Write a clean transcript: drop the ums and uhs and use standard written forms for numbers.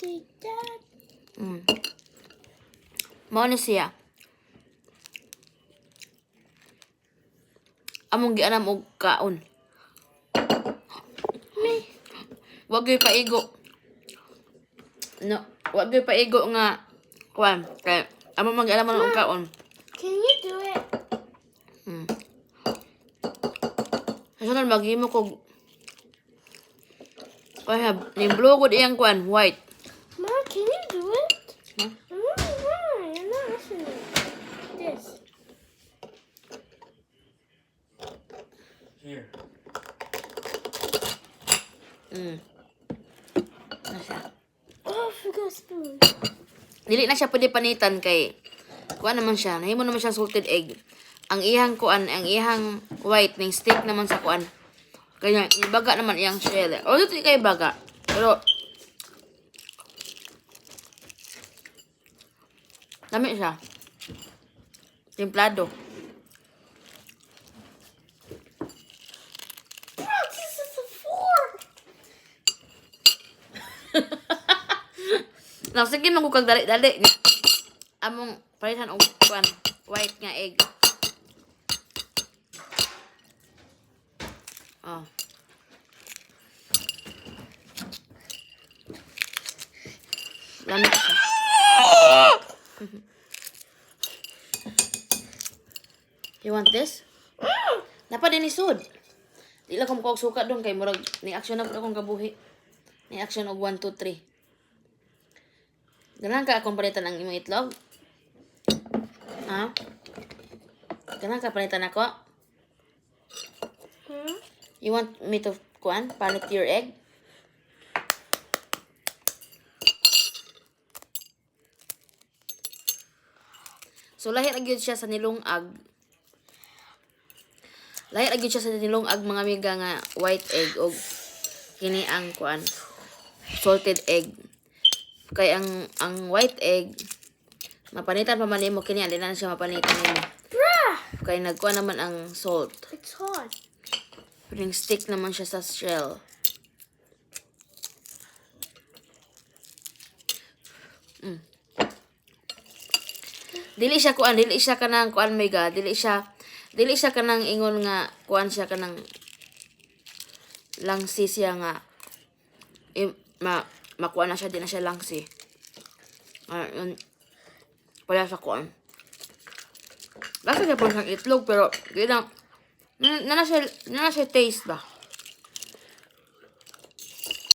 take that. Mao ni siya. Among gianam og kaon. Wag gyud paigo. No, wag gyud paigo nga kuan kay among mag-alam man og kaon. Can you do it? Kasunod maghimo kog kaya nimblo gud iyang kuan white. Ma, can you do it? Huh? I'm not why. I'm not listening. This. Here. Nasa. Oh, I forgot spoon. Dili na siya pwede panitan kay kuan naman siya. Nahimo naman siya salted egg. Ang iyang kuan, ang iyang white ning stick naman sa kuan. Kaya ibaga naman iyang shell. O dito kay baga. Pero dami siya. Templado. Bro, this is a fork. Now, sige man ko kag dali-dali nga. Among palitan og kuan white nga egg. Oh. Lamig siya. You want this? Napa din isud. Di lang ko mukha og suka doon kay murag ni action na akong kabuhi. Ni action og 1 2 3. Ganang ka akong palitan ang imong itlog? Ha? Ganang ka palitan ako? You want me to kuan palit your egg? So lahi ra gyud siya sa nilungag. Lahi ra gyud siya sa nilungag mga amiga nga white egg og kini ang kuan salted egg. Kay ang white egg mapanitan pa man nimo kini ali na siya mapanitan nimo. Bruh, Kay nagkuan naman ang salt. it's hot. Ring stick naman siya sa shell. Dili siya kuan, dili siya kanang kuan mega, dili siya kanang ingon nga kuan siya kanang langsi siya nga makuha na siya, di na siya langsi. Yun, pala sa kuan. Basta siya po siyang itlog, pero di lang, na siya taste ba?